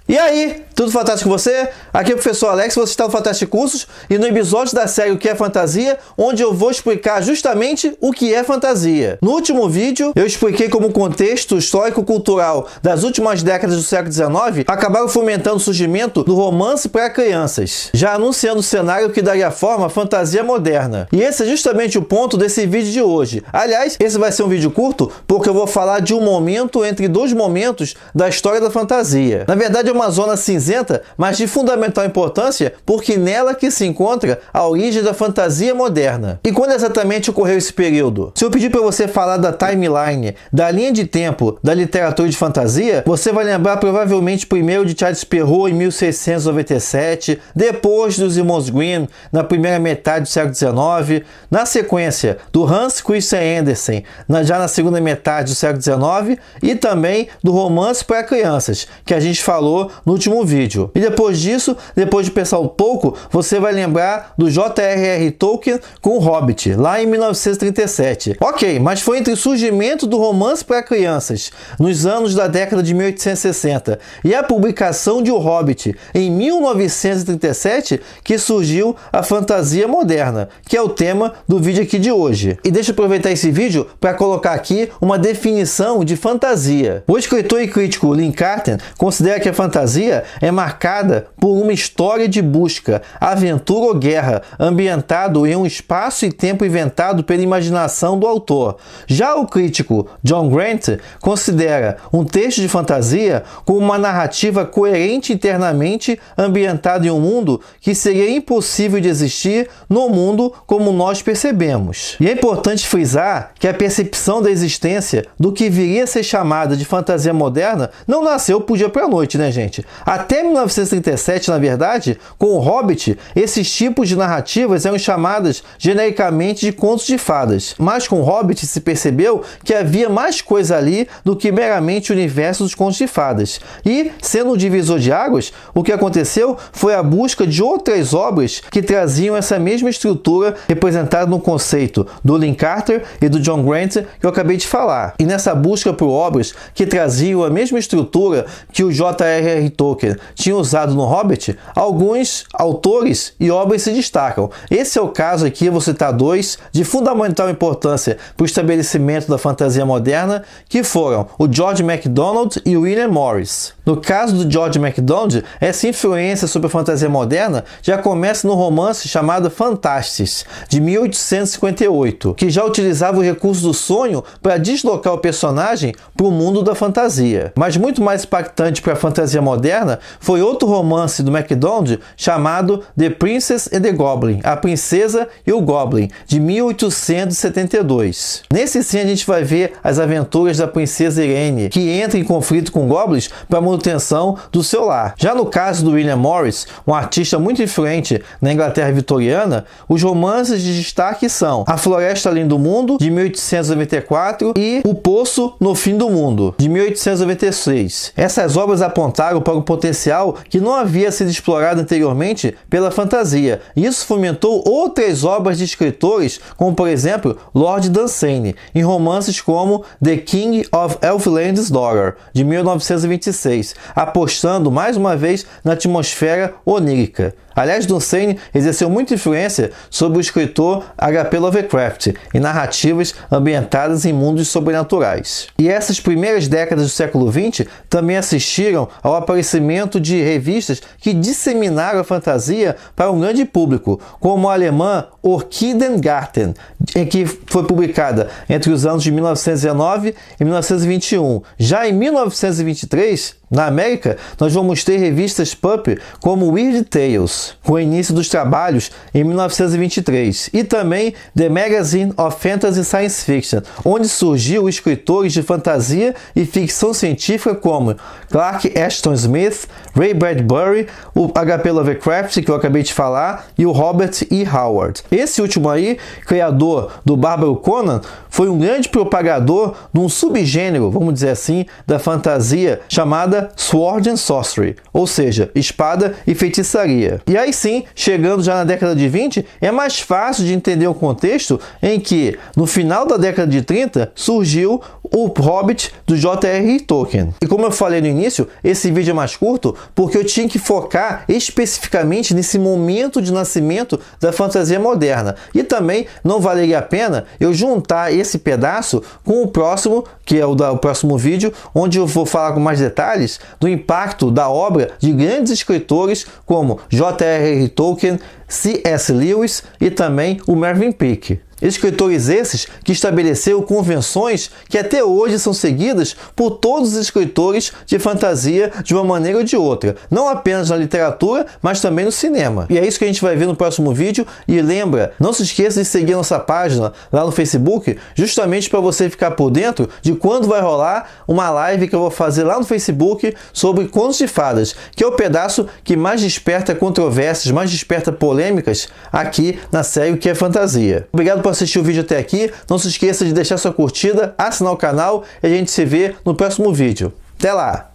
E aí, tudo fantástico com você? Aqui é o professor Alex, você está no Fantástico Cursos e no episódio da série O que é Fantasia, onde eu vou explicar justamente o que é fantasia. No último vídeo, eu expliquei como o contexto histórico-cultural das últimas décadas do século XIX acabaram fomentando o surgimento do romance para crianças, já anunciando o cenário que daria forma à fantasia moderna. E esse é justamente o ponto desse vídeo de hoje. Aliás, esse vai ser um vídeo curto porque eu vou falar de um momento entre dois momentos da história da fantasia. Na verdade, é uma zona cinzenta, mas de fundamental importância, porque nela que se encontra a origem da fantasia moderna. E quando exatamente ocorreu esse período? Se eu pedir para você falar da timeline, da linha de tempo da literatura de fantasia, você vai lembrar provavelmente primeiro de Charles Perrault em 1697, depois dos irmãos Grimm na primeira metade do século XIX, na sequência do Hans Christian Andersen já na segunda metade do século XIX e também do romance para crianças, que a gente falou no último vídeo. E depois disso, depois de pensar um pouco, você vai lembrar do J.R.R. Tolkien com o Hobbit, lá em 1937. Ok, mas foi entre o surgimento do romance para crianças, nos anos da década de 1860, e a publicação de O Hobbit, em 1937, que surgiu a fantasia moderna, que é o tema do vídeo aqui de hoje. E deixa eu aproveitar esse vídeo para colocar aqui uma definição de fantasia. O escritor e crítico Lin Carter considera que a fantasia é marcada por uma história de busca, aventura ou guerra, ambientado em um espaço e tempo inventado pela imaginação do autor. Já o crítico John Grant considera um texto de fantasia como uma narrativa coerente internamente, ambientada em um mundo que seria impossível de existir no mundo como nós percebemos. E é importante frisar que a percepção da existência do que viria a ser chamada de fantasia moderna não nasceu por dia para a noite, né, gente? Até 1937, na verdade, com o Hobbit, esses tipos de narrativas eram chamadas genericamente de contos de fadas. Mas com o Hobbit se percebeu que havia mais coisa ali do que meramente o universo dos contos de fadas. E, sendo um divisor de águas, o que aconteceu foi a busca de outras obras que traziam essa mesma estrutura representada no conceito do Lin Carter e do John Grant que eu acabei de falar. E nessa busca por obras que traziam a mesma estrutura que o J.R.R. Tolkien tinha usado no Hobbit, alguns autores e obras se destacam. Esse é o caso aqui, eu vou citar dois de fundamental importância para o estabelecimento da fantasia moderna, que foram o George MacDonald e o William Morris. No caso do George MacDonald, essa influência sobre a fantasia moderna já começa no romance chamado Phantastes, de 1858, que já utilizava o recurso do sonho para deslocar o personagem para o mundo da fantasia. Mas muito mais impactante para a fantasia moderna foi outro romance do MacDonald chamado The Princess and the Goblin, A Princesa e o Goblin, de 1872. Nesse sim a gente vai ver as aventuras da princesa Irene, que entra em conflito com goblins para a manutenção do seu lar. Já no caso do William Morris, um artista muito influente na Inglaterra vitoriana, os romances de destaque são A Floresta Além do Mundo, de 1894, e O Poço no Fim do Mundo, de 1896. Essas obras apontaram para o potencial que não havia sido explorado anteriormente pela fantasia. Isso fomentou outras obras de escritores, como por exemplo Lord Dunsany, em romances como The King of Elfland's Daughter, de 1926, apostando mais uma vez na atmosfera onírica. Aliás, Dunsany exerceu muita influência sobre o escritor H.P. Lovecraft em narrativas ambientadas em mundos sobrenaturais. E essas primeiras décadas do século XX também assistiram ao aparecimento de revistas que disseminaram a fantasia para um grande público, como a alemã Orchidengarten, em que foi publicada entre os anos de 1919 e 1921. Já em 1923, na América, nós vamos ter revistas pulp como Weird Tales, com o início dos trabalhos em 1923, e também The Magazine of Fantasy Science Fiction, onde surgiu escritores de fantasia e ficção científica como Clark Ashton Smith, Ray Bradbury, o H.P. Lovecraft, que eu acabei de falar, e o Robert E. Howard. Esse último aí, criador do Bárbaro Conan, foi um grande propagador de um subgênero, vamos dizer assim, da fantasia chamada Sword and Sorcery, ou seja, espada e feitiçaria. E aí sim, chegando já na década de 20, é mais fácil de entender o contexto em que, no final da década de 30, surgiu o Hobbit do J.R.R. Tolkien. E como eu falei no início, esse vídeo é mais curto porque eu tinha que focar especificamente nesse momento de nascimento da fantasia moderna. E também não valeria a pena eu juntar esse pedaço com o próximo, que é o próximo vídeo, onde eu vou falar com mais detalhes do impacto da obra de grandes escritores como J.R.R. Tolkien, C.S. Lewis e também o Mervyn Peake. Escritores esses que estabeleceram convenções que até hoje são seguidas por todos os escritores de fantasia de uma maneira ou de outra, não apenas na literatura, mas também no cinema. E é isso que a gente vai ver no próximo vídeo. E lembra, não se esqueça de seguir nossa página lá no Facebook, justamente para você ficar por dentro de quando vai rolar uma live que eu vou fazer lá no Facebook sobre contos de fadas, que é o pedaço que mais desperta controvérsias, mais desperta polêmicas aqui na série O que é Fantasia. Obrigado por assistir o vídeo até aqui. Não se esqueça de deixar sua curtida, assinar o canal e a gente se vê no próximo vídeo. Até lá!